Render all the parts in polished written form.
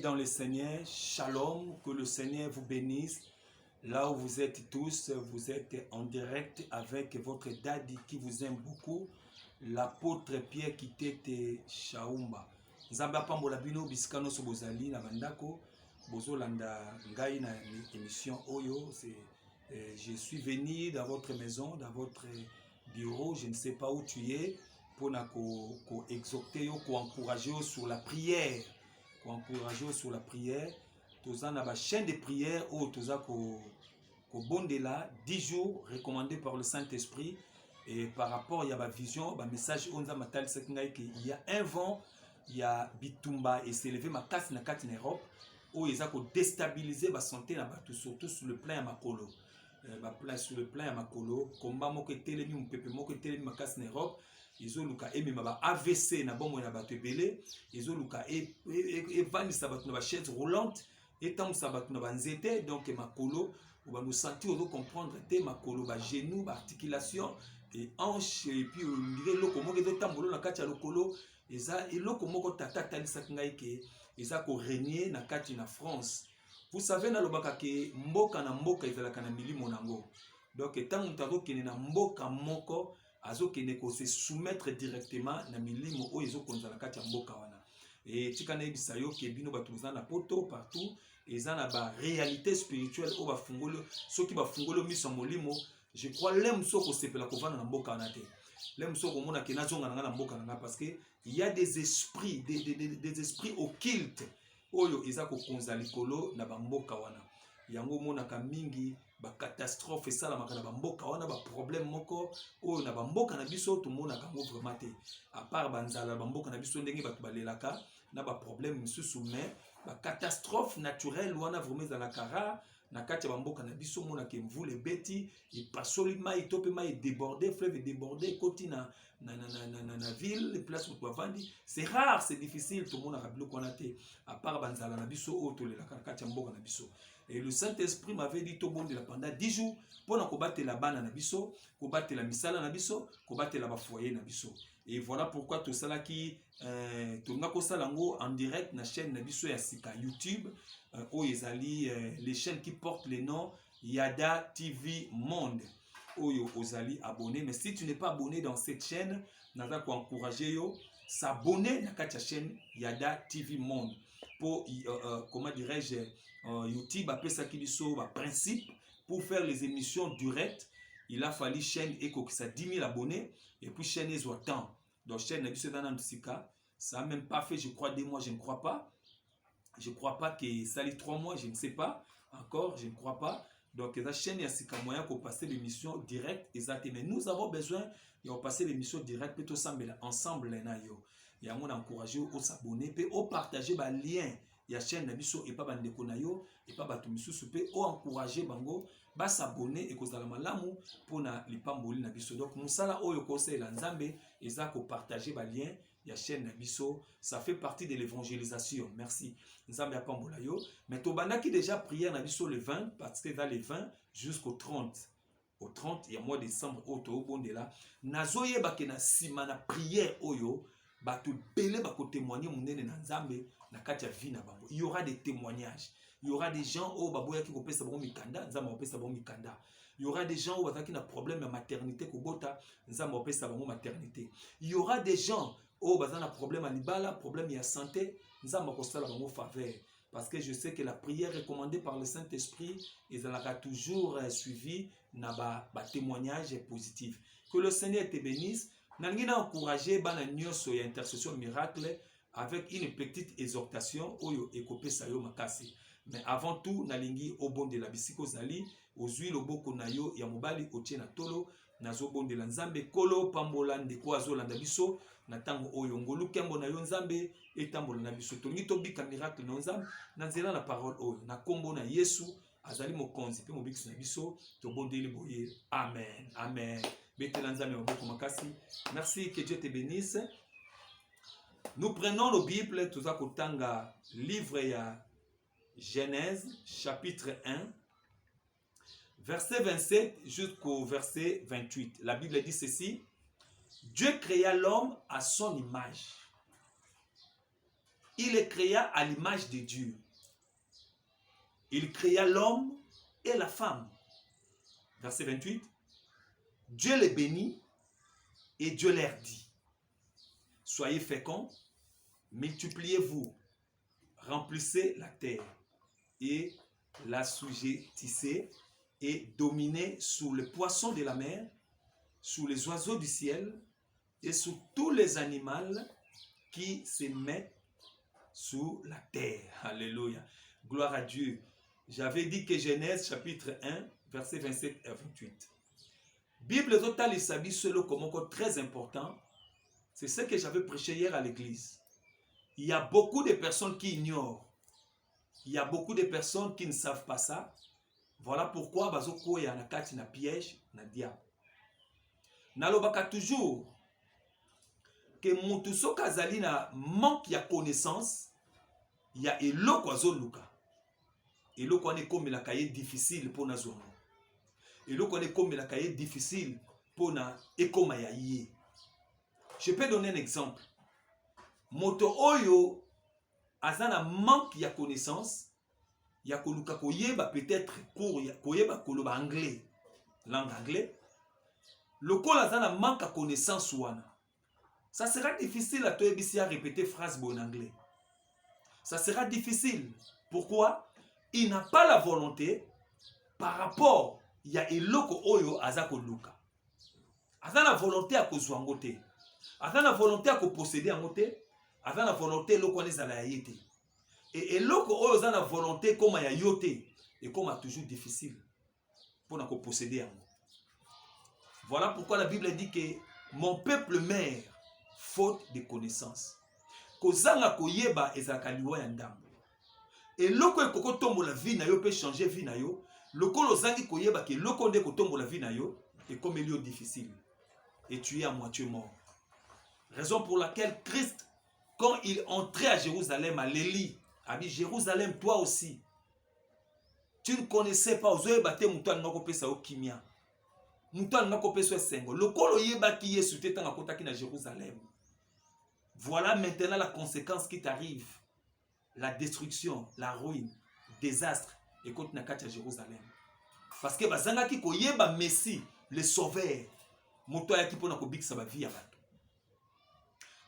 dans le Seigneur, shalom, que le Seigneur vous bénisse. Là où vous êtes tous, vous êtes en direct avec votre daddy qui vous aime beaucoup, l'apôtre Pierre Kitete Chaumba. Nzamba pambola bino bisikano so bozali na bandako, bozolanda ngai na émission Oyo. Je suis venu dans votre maison, dans votre bureau, je ne sais pas où tu es, pour exhorter, encourager sur la prière. Encourager sur la prière. Toza na ba chaîne de prière où toza ko bondela 10 jours recommandés par le Saint-Esprit, et par rapport il y a ma vision, ma message on a matal sekinga que il y a un vent, il y a bitumba et s'élever ma casse na kati na Europe où ils a ko déstabiliser ba santé na bato, surtout sur le plan ya makolo. Sur le plan ya makolo, combat moko telemi mpepe moko telemi ma casse na Europe. Ils ont luka emi ma AVC na bombo na bato ebele, ils ont luka e vani sabat na chaise roulante et tant sabat na banzete, donc makolo on va nous sentir, on va comprendre te makolo ba genou ba articulation et hanche, et puis on dirait loko moko de tambolo na kati ya lokolo eza eloko moko tata talisa ngai ke eza ko régner na kati na France. Vous savez na lobaka ke mboka na mboka ezalaka na milimo nango, donc tant mutako kene na mboka moko azokende ko se soumettre directement na milimo oyo ezokonza na kati ya mboka wana. Et tika na ebisa yo ke bino bato na poto partout eza na ba réalité spirituelle o ba fungolo soki ba fungolo miso molimo. Je crois lem soko sepela ko vana na mboka wana te, lem soko mona ke nazonga na mboka na parce que il y a des esprits des esprits occultes oyo eza ko konza likolo na ba mboka wana. Yango mona ka mingi ba catastrophe sala makana ba mboka wana ba problème moko oyo na ba mboka na biso to mona ka ngo vraiment te, à part banzala ba mboka na biso ndenge ba balelaka na ba problème misusu, mais ba catastrophe naturelle wana vraiment za la kara na kati ba mboka na biso mona ke mvule beti et pasoli mai tope mai déborder, fleuve déborder koti na ville, les places où tu vandi, c'est rare, c'est difficile tout le monde a bilo kona te, à part banzala na biso o to le la kati mboka na biso. Et le Saint-Esprit m'avait dit tout bon de la pendant 10 jours pour na kobattre la bana na biso, kobattre la misala na biso, kobattre la foyer na biso. Et voilà pourquoi tout ça là qui tourna ko salango en direct na chaîne na biso ya sika YouTube ezali les chaînes qui portent le nom Yada TV Monde. Oyo ozali abonné, mais si tu n'es pas abonné dans cette chaîne, naza ko encourager yo s'abonner na kati chaîne Yada TV Monde pour comment dirais-je YouTube appelle ça qui biso ba principe pour faire les émissions directes. Il a fallu chaîne eko que ça 10 000 abonnés et puis chaîne est au temps. Donc chaîne na biso dans Sika, ça a même pas fait je crois 2 mois, je ne crois pas. Je ne crois pas que ça ait 3 mois, je ne sais pas encore, je ne crois pas. Donc la chaîne ya Sika moyen pour passer l'émission directe exactement. Mais nous avons besoin de passer l'émission directe plutôt ensemble na yo. Et à mon encourager au s'abonner et au partager ba lien ya chaîne na biso et pas bandeko na yo et pas bato misusu pe au encourager bango ba s'abonner et kozala malamu pour na lipamboli na biso. Donc musala oyo conseil la nzambe eza ko partager ba lien ya chaîne na biso, ça fait partie de l'évangélisation. Merci nzambe apambola yo. Mais to bandaki déjà prière na biso le 20 parce que dans les 20 jusqu'au 30. Au 30 il y a mois de décembre auto bondela nazoyeba ke na sima na prière oyo bato belé bako témoigner monene na nzambe na kati ya vie na bango. Il y aura des témoignages, il y aura des gens au baboya ki ko pesa bango mikanda nzambe ko pesa bango mikanda. Il y aura des gens où bazaki na problème de maternité ko bota nzambe ko pesa bango maternité. Il y aura des gens où bazana problème à libala, problème ya santé nzambe ko sala bango faveur. Parce que je sais que la prière recommandée par le Saint-Esprit est toujours suivie na ba témoignage positif. Que le Seigneur te bénisse. Nangina encourager bana nyoso ya intercession miracle avec une petite exhortation oyo ekopé sayo makasi. Mais avant tout nalingi obon de la bisiko zali ozui loboko na yo ya mobali otie na tolo nazo bon de la nzambe kolo pambola ndeko azolanda biso na tango oyo ngolu kembo na yo nzambe etambola na biso tongi to bika miracle na nzambe na nzela la parole oyo na kombo na Yesu azali mokonzi pe mobikisi na biso to bondeli boye. Amen. Amen. Merci, que Dieu te bénisse. Nous prenons la Bible, tout ça kotanga livre ya Genèse chapitre 1 verset 27 jusqu'au verset 28. La Bible dit ceci: Dieu créa l'homme à son image. il les créa à l'image de Dieu. Il créa l'homme et la femme. Verset 28. Dieu les bénit et Dieu leur dit, soyez féconds, multipliez-vous, remplissez la terre et l'assujettissez et dominez sur les poissons de la mer, sur les oiseaux du ciel et sur tous les animaux qui se mettent sur la terre. Alléluia. Gloire à Dieu. J'avais dit que Genèse chapitre 1, verset 27 et 28. Bible totale sabi solo comme très important. C'est ce que j'avais prêché hier à l'église. Il y a beaucoup de personnes qui ignorent. Il y a beaucoup de personnes qui ne savent pas ça. Voilà pourquoi bazoko ya na kati na piège na diable. Nalobaka toujours que mutu soka zali na manque ya connaissance, ya eloko azoluka. Eloko ane komelaka ye difficile pour na zono. Eloko ane komelaka ye difficile pour na ekoma ya ye. Je peux donner un exemple. Moto oyo azana manque ya connaissance, ya koluka koyeba peut-être cours ya koyeba koloba anglais, langue anglais. Lokola azana manque à connaissance wana. Ça sera difficile à toi à répéter phrase en anglais. Ça sera difficile. Pourquoi? Il n'a pas la volonté par rapport il y a eloko oyo azako luka. Azana volonté à kozwa ngote. Azana volonté à posséder en ngote. Azana volonté loko nezala yete. Et eloko oyo azana volonté comme ya yote et comme toujours difficile pour na posséder en. Voilà pourquoi la Bible dit que mon peuple meurt faute de connaissance. Kozanga koyeba ezaka liwa ya ndambo. Et loko ekoko tombo la vie na yo peut changer vie na yo. Loko lozangi koyeba ke loko nde kotombo la vie na yo et comme elio difficile. Et tu es à moitié mort. Raison pour laquelle Christ, quand il entrait à Jérusalem, à l'Élie, a dit Jérusalem, toi aussi. Tu ne connaissais pas. Ozoe bate mutuan nako pesa o kimia. Mutuan nako pesa sengo. Loko yeba ki yesu te tanga kota ki na Jérusalem. Voilà maintenant la conséquence qui t'arrive. La destruction, la ruine, désastre. Et quand tu n'as Jérusalem. Parce que bazanga ki koyeba Messie, le sauveur. Moto ya ki pona ko bikisa ba vie ya bato.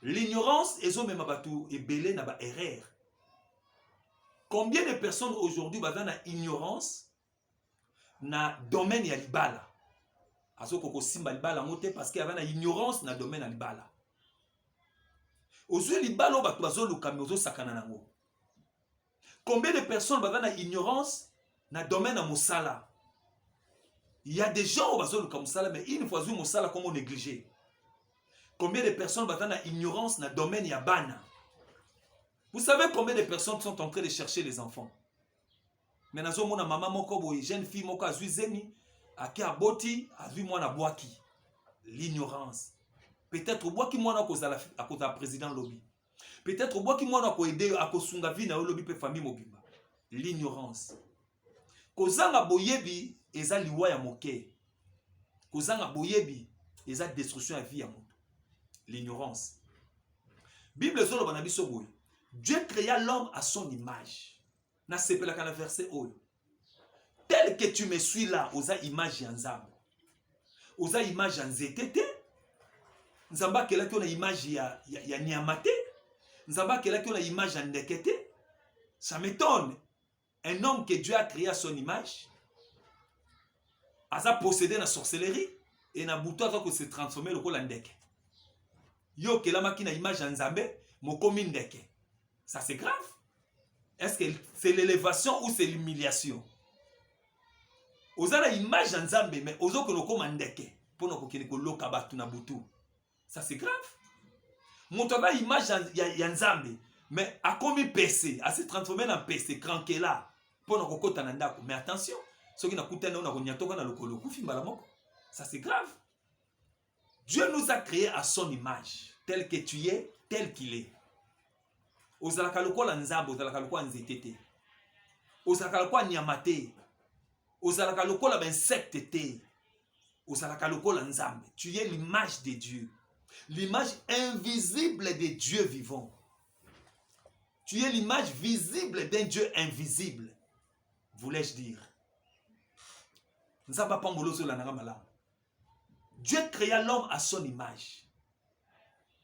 L'ignorance ezo mema bato ebele na ba erreur. Combien de personnes aujourd'hui bazana na ignorance na domaine ya libala. Azo koko simba libala mote parce que avana ignorance na domaine ya libala. Ozo libala bato bazo luka mezo sakana nango. Combien de personnes bazana ignorance na domaine ya musala. Il y a des gens qui ont comme ça, mais une fois qu'ils ont comme négligé. Combien de personnes sont dans l'ignorance dans le domaine yabana? Vous savez combien de personnes sont en train de chercher les enfants? Mais nous avons une maman, une jeune fille, une zemi, qui a boti, a vu moi na boaki. L'ignorance. Peut-être boaki moi na cause à président lobby. Peut-être boaki moi na cause aider à cause sunga vie na lobby pe famille mobimba. L'ignorance. Kozanga boyebi eza liwa ya moke. Kozanga boyebi eza destruction ya vie ya moto. L'ignorance. Bible zolo bana biso boye. Dieu créa l'homme à son image. Na sepela kana verset oyo. Tel que tu me suis là, oza image ya nzambe. Oza image ya nzetete. Nzamba kela ki na image ya nyamate. Nzamba kela ki na image ya ndekete. Ça m'étonne. Un homme que Dieu a créé à son image, a possédé la sorcellerie et na bouton que se transformer le rôle en ndeke. Yo que la machine a image en Nzambe, mokomi ndeke. Ça c'est grave. Est-ce que c'est l'élévation ou c'est l'humiliation? Ozana image en Nzambe mais ozo que loko mandeke pour no kokene ko loka batu na butu. Ça c'est grave. Motoba image ya Nzambe mais a commis PC, a se transformer en PC cranké là. Mais attention, ceux qui n'ont pas ça c'est grave. Dieu nous a créés à son image, tel que tu es, tel qu'il est. Ozalaka lokola nzambe, ozalaka lokola nzetete. Ozalaka lokola nyamate. Ozalaka lokola insecte te. Ozalaka lokola nzambe. Tu es l'image de Dieu. L'image invisible de Dieu vivant. Tu es l'image visible d'un Dieu invisible. Voulais-je dire. Dieu créa l'homme à son image.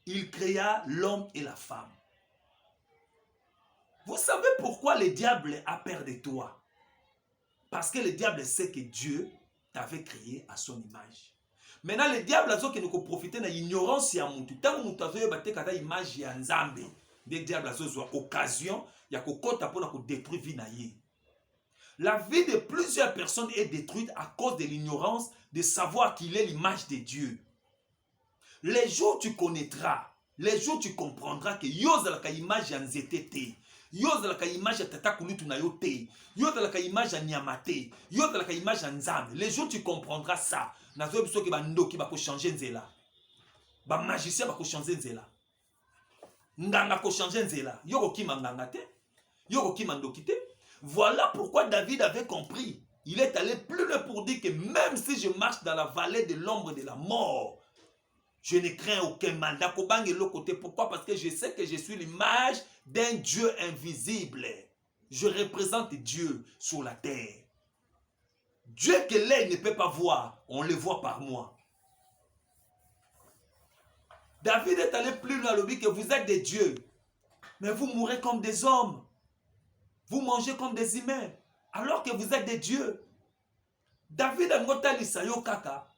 Il créa l'homme et la femme. Vous savez pourquoi le diable a peur de toi? Parce que le diable sait que Dieu t'avait créé à son image. Maintenant, le diable a qui nous profite de l'ignorance ya muntu. Tant que nous avons battu image ya nzambe, le diable a une occasion ya kokota pour nous détruire vie na ye. La vie de plusieurs personnes est détruite à cause de l'ignorance de savoir qu'il est l'image de Dieu. Les jours tu connaîtras, les jours tu comprendras que yozalaka image ya nzete te. Yozalaka image ya tata kulutu na yo te. Yozalaka image ya nyama te. Yozalaka image ya nzambe. Les jours tu comprendras ça. Nazo biso ke bandoki bako changer nzela. Ba magicien bako changer nzela. Nganga ko changer nzela. Yoko kima nganga te. Yoko kima ndoki te. Voilà pourquoi David avait compris. Il est allé plus loin pour dire que même si je marche dans la vallée de l'ombre de la mort, je ne crains aucun mal. Pourquoi? Parce que je sais que je suis l'image d'un Dieu invisible. Je représente Dieu sur la terre. Dieu que l'œil ne peut pas voir, on le voit par moi. David est allé plus loin, il dit que vous êtes des dieux, mais vous mourrez comme des hommes. Vous mangez comme des humains, alors que vous êtes des dieux. David a ngotali sayo kaka.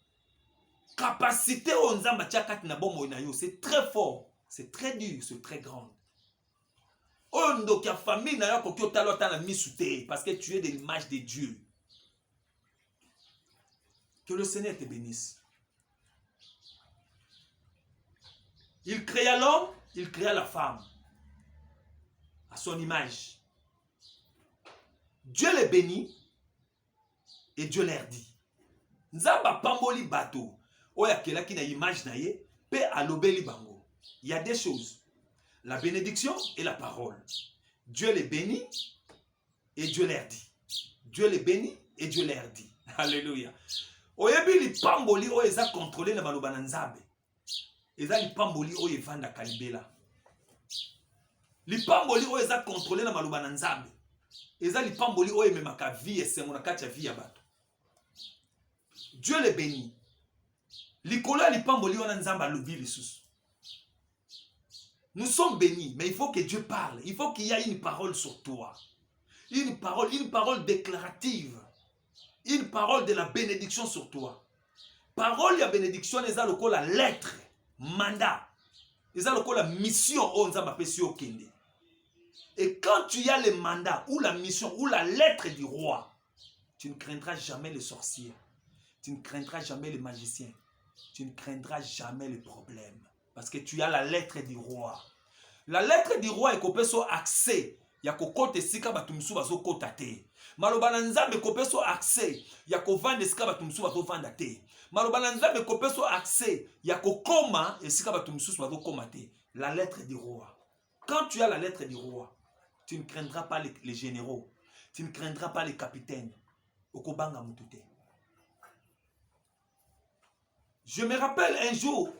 Capacité au nzamba tchakati na bomo na yo, c'est très fort, c'est très dur, c'est très grand. Ondo ki famille na yo ko kyo talo ta na misute parce que tu es de l'image de Dieu. Que le Seigneur te bénisse. Il créa l'homme, il créa la femme à son image. Dieu les bénit et Dieu leur dit. Nzamba pamboli bato. Oya kelaki na image na ye, pe alobeli bango. Il y a des choses. La bénédiction et la parole. Dieu les bénit et Dieu leur dit. Dieu les bénit et Dieu leur dit. Alléluia. Oyebi li pamboli oyo eza contrôlé na maloba na nzambe. Eza li pamboli oyo evanda kalibela. Li pamboli oyo eza contrôlé na maloba na nzambe. Eza li pamboli oyo ememaka vie esengo na kati ya vie ya bato. Dieu les bénit. Likolo li pamboli wana nzamba alobi lisusu. Nous sommes bénis, mais il faut que Dieu parle. Il faut qu'il y ait une parole sur toi. Une parole déclarative. Une parole de la bénédiction sur toi. Parole de bénédiction, c'est la lettre, mandat. C'est la mission. Et quand tu as le mandat, ou la mission, ou la lettre du roi, tu ne craindras jamais les sorciers. Tu ne craindras jamais les magiciens. Tu ne craindras jamais les problèmes. Parce que tu as la lettre du roi. La lettre du roi est qu'on peut accès. Il y a kokote sika batumsu bazo kotate. Malobana nzambe kopeso accès. Il y a kovande sika batumsu bazo vanda te. Malobana nzambe kopeso accès. Il y a kokoma et sika batumsu bazo komate. La lettre du roi. Quand tu as la lettre du roi, tu ne craindras pas les généraux. Tu ne craindras pas les capitaines. Okobanga mutute. Je me rappelle un jour,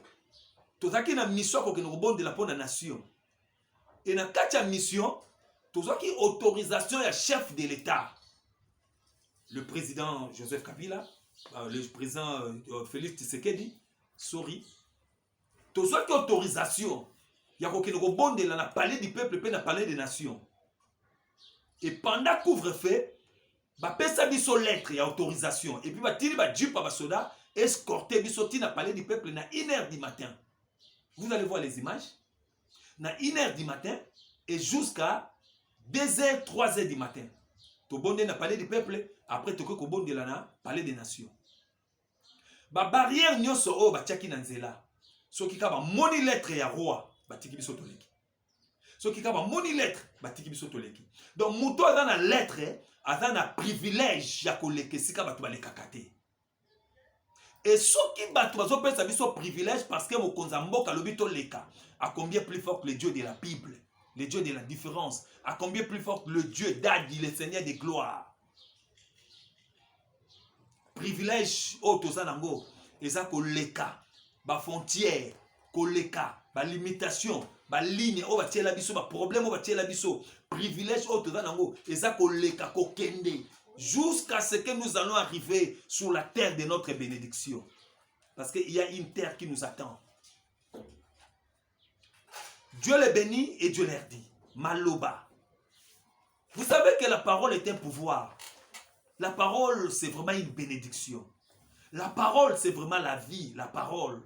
tozaki na mission ko keno bonde la pour la nation. Et na katia mission, tozaki autorisation ya chef de l'État. Le président Joseph Kabila, le président Félix Tshisekedi, sorry. Tozaki autorisation ya ko keno bonde la na palais du peuple pe na palais des nations. Et pendant couvre-feu, ba pesa biso lettre ya autorisation et puis ba tili ba jipa ba soda escorter bisoti na palais du peuple na 1h du matin. Vous allez voir les images. Na 1h du matin et jusqu'à 2h, 3h du matin. To bonde na palais du peuple, après to ko bonde la na palais des nations. Ba barrière nyonso o ba tiaki na nzela. Soki ka ba moni lettre ya roi, ba tiki biso toleki. Soki ka ba moni lettre, ba tiki biso toleki. Donc muto aza na lettre, aza na privilège ya koleke sika ba to ba lekakate. Et ceux qui battent ce privilège parce que Mokonza Mboka lobito leka a combien plus fort que le Dieu de la Bible, le Dieu de la différence, a combien plus fort que le Dieu d'Adi, le Seigneur de gloire. Privilège au Tozanango, et ça ko leka, ba frontière, ko leka, ba limitation, ba ligne o ba tiela biso, ba problème o ba tiela biso, privilège o toza nango eza koleka kokende jusqu'à ce que nous allons arriver sur la terre de notre bénédiction. Parce qu'il y a une terre qui nous attend. Dieu les bénit et Dieu leur dit, Maloba. Vous savez que la parole est un pouvoir. La parole, c'est vraiment une bénédiction. La parole, c'est vraiment la vie, la parole.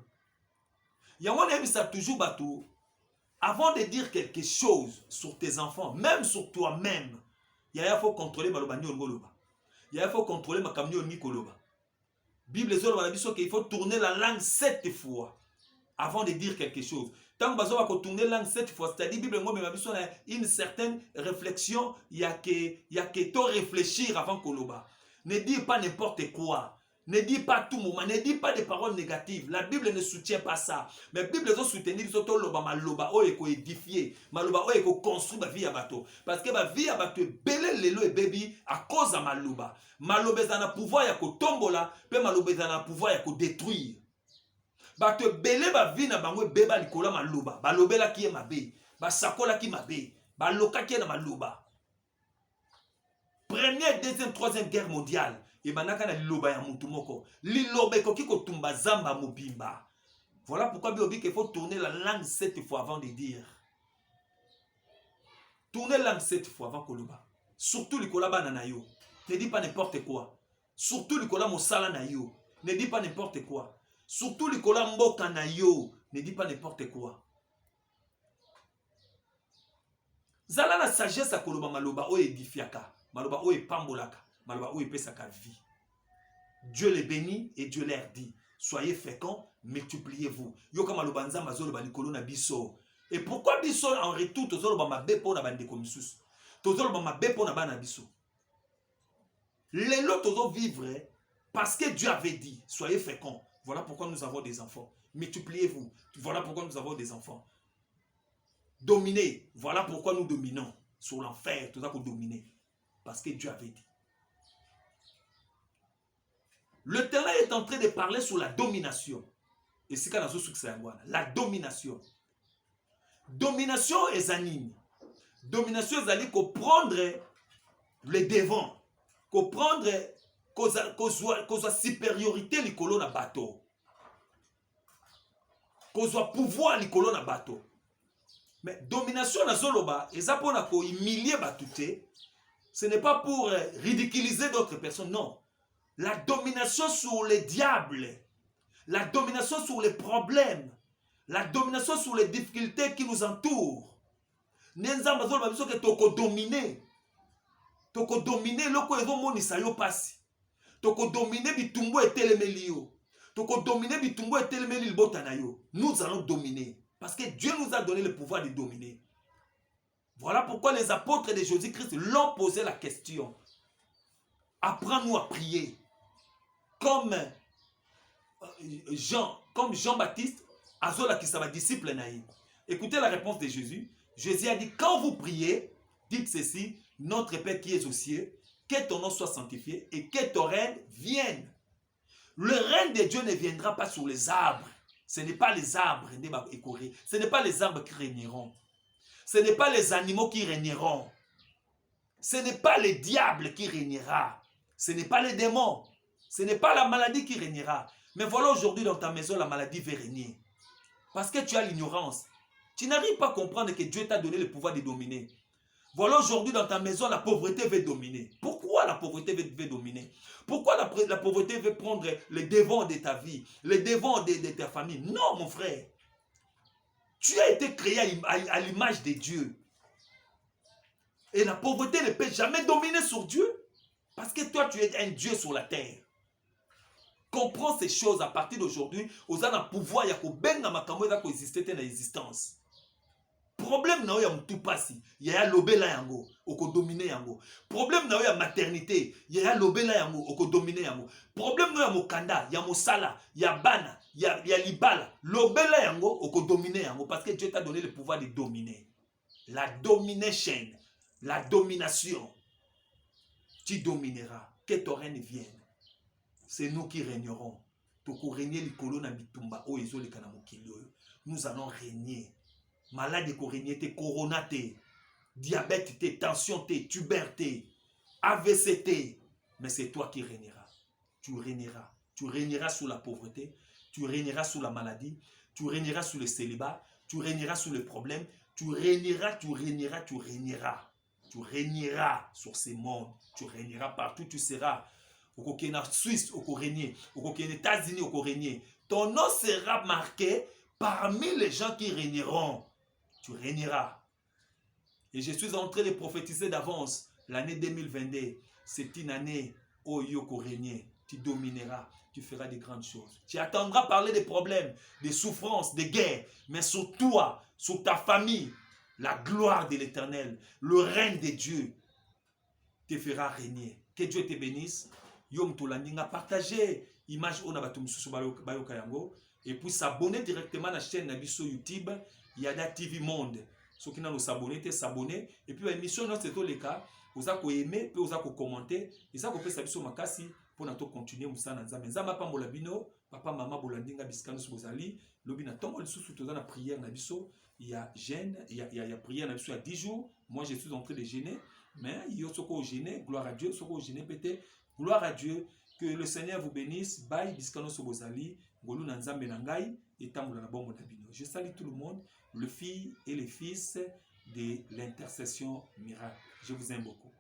Yango ça toujours bateau. Avant de dire quelque chose sur tes enfants, même sur toi-même, il faut contrôler maloba ni ongoloba. Il faut contrôler ma kamni ni koloba. Bible il faut tourner la langue 7 fois avant de dire quelque chose. Tant que vous tourner la langue 7 fois, c'est-à-dire Bible une certaine réflexion, il y a que to réfléchir avant koloba. Ne dis pas n'importe quoi. Ne dis pas tout moment, ne dis pas des paroles négatives. La Bible ne soutient pas ça. Mais la Bible doit soutenir surtout loba maloba o eko édifier, maloba o eko construire ma vie à bateau. Parce que ma vie à bateau belé lelo et baby à cause de maloba. Maloba za na pouvoir ya ko tombola, pe maloba za na pouvoir ya ko détruire. Bateau belé ba vie na bango beba likola maloba, balobela ki e mabe, ba sakola ki mabe, ba loka ki na maloba. Première, deuxième, troisième guerre mondiale. Et banaka na liloba ya mutu moko. Liloba ekoki kotumba zamba mobimba. Voilà pourquoi Biobi qu'il faut tourner la langue 7 fois avant de dire. Tourner la langue 7 fois avant koloba. Surtout likola bana na yo. Ne dis pas n'importe quoi. Surtout likola mosala na yo. Ne dis pas n'importe quoi. Surtout likola mboka na yo. Ne dis pas n'importe quoi. Zala na sagesse a koloba maloba o edifiaka. Maloba o epambolaka. Maloba o epesaka vie. Dieu les bénit et Dieu leur dit, soyez féconds, multipliez-vous. Yoka maloba nzamba zoloba likolo na biso. Et pourquoi biso en retour tozoloba mabe po na bandeko misusu? Tozoloba mabe po na bana biso. Lelo tozo vivre parce que Dieu avait dit, soyez féconds. Voilà pourquoi nous avons des enfants. Multipliez-vous. Voilà pourquoi nous avons des enfants. Dominez. Voilà pourquoi nous dominons sur l'enfer. Tout ça pour dominer. Parce que Dieu avait dit. Le terrain est en train de parler sur la domination. Et c'est quand la domination. Domination est anime. Domination est allée prendre le devant. Prendre cause supériorité les colonnes à bateau. Cause pouvoir les colonnes à bateau. Mais domination na zoloba, et ça pour humilier batouté, ce n'est pas pour ridiculiser d'autres personnes, non. La domination sur les diables, la domination sur les problèmes, la domination sur les difficultés qui nous entourent. Nenzamba zoloba biso ke toko dominer. Toko dominer loko ezo monisa yo pasi. Toko dominer bitumbu etelemeli yo. Toko dominer bitumbu etelemeli libota na yo. Nous allons dominer. Parce que Dieu nous a donné le pouvoir de dominer. Voilà pourquoi les apôtres de Jésus-Christ l'ont posé la question. Apprends-nous à prier. Comme Jean-Baptiste, Azola qui s'est disciple naïf. Écoutez la réponse de Jésus. Jésus a dit, quand vous priez, dites ceci, notre Père qui est aux cieux, que ton nom soit sanctifié et que ton règne vienne. Le règne de Dieu ne viendra pas sur les arbres. Ce n'est pas les arbres, ce n'est pas les arbres qui régneront. Ce n'est pas les animaux qui régneront. Ce n'est pas le diable qui régnera. Ce n'est pas les démons. Ce n'est pas la maladie qui régnera. Mais voilà aujourd'hui dans ta maison, la maladie va régner. Parce que tu as l'ignorance. Tu n'arrives pas à comprendre que Dieu t'a donné le pouvoir de dominer. Voilà aujourd'hui dans ta maison, la pauvreté va dominer. Pourquoi la pauvreté va dominer? Pourquoi la pauvreté va prendre le devant de ta vie, le devant de ta famille? Non, mon frère. Tu as été créé à l'image de Dieu. Et la pauvreté ne peut jamais dominer sur Dieu. Parce que toi, tu es un Dieu sur la terre. Comprends ces choses à partir d'aujourd'hui. Aux a un pouvoir, il y a que exister dans l'existence. Problème na ya mtu pasi, ya lobela yango, oko dominer yango. Problème na ya maternité, ya lobela yango, oko dominer yango. Problème na ya mokanda, ya mosala, ya bana, ya libala, lobela yango, oko dominer yango. Parce que Dieu t'a donné le pouvoir de dominer. La domination, la domination. Tu domineras, que ton règne vienne. C'est nous qui régnerons. Toko régner likolo na bitumba o ezo le kana mokili. Nous allons régner. Malade ko régner te, corona te, diabète te, tension te, tuberté, AVC te. Mais c'est toi qui régneras. Tu régneras. Tu régneras sous la pauvreté, tu régneras sous la maladie, tu régneras sous le célibat, tu régneras sous le problème, tu régneras, tu régneras, tu régneras. Tu régneras sur ces mondes, tu régneras partout, tu seras. Au Kenya, Suisse, au régner, au Kenya, États-Unis, au régner. Ton nom sera marqué parmi les gens qui régneront. Tu régneras. Et je suis en train de prophétiser d'avance l'année 2022. C'est une année où Yoko régner. Tu domineras, tu feras de grandes choses. Tu attendras parler des problèmes, des souffrances, des guerres, mais sur toi, sur ta famille, la gloire de l'Éternel, le règne de Dieu te fera régner. Que Dieu te bénisse. Yom Tolandinga, partagez l'image on a bayoka yango et puis s'abonner directement à la chaîne Nabiso YouTube Yada TV Monde. Ceux qui n'ont pas s'abonner, s'abonner et puis l'émission c'est tout le cas. Vous avez aimé, puis vous avez commenté, et ça vous fait savoir sur ma casse pour nous continuer musana nzambe. Nzamba pa molabino, papa maman bolandinga biskano sobozali, lobina tongo lisusu toza na prière na biso. Il y a jeûne, il y a prière na biso il y a 10 jours. Moi je suis en train de jeûner, mais il y a soko jeûner, gloire à Dieu, soko jeûner pété, gloire à Dieu, que le Seigneur vous bénisse. Bye biskano sobozali, ngolu na nzambe na ngai et tambola na bombo na bino. Je salue tout le monde, le fils et les fils de l'intercession miracle. Je vous aime beaucoup.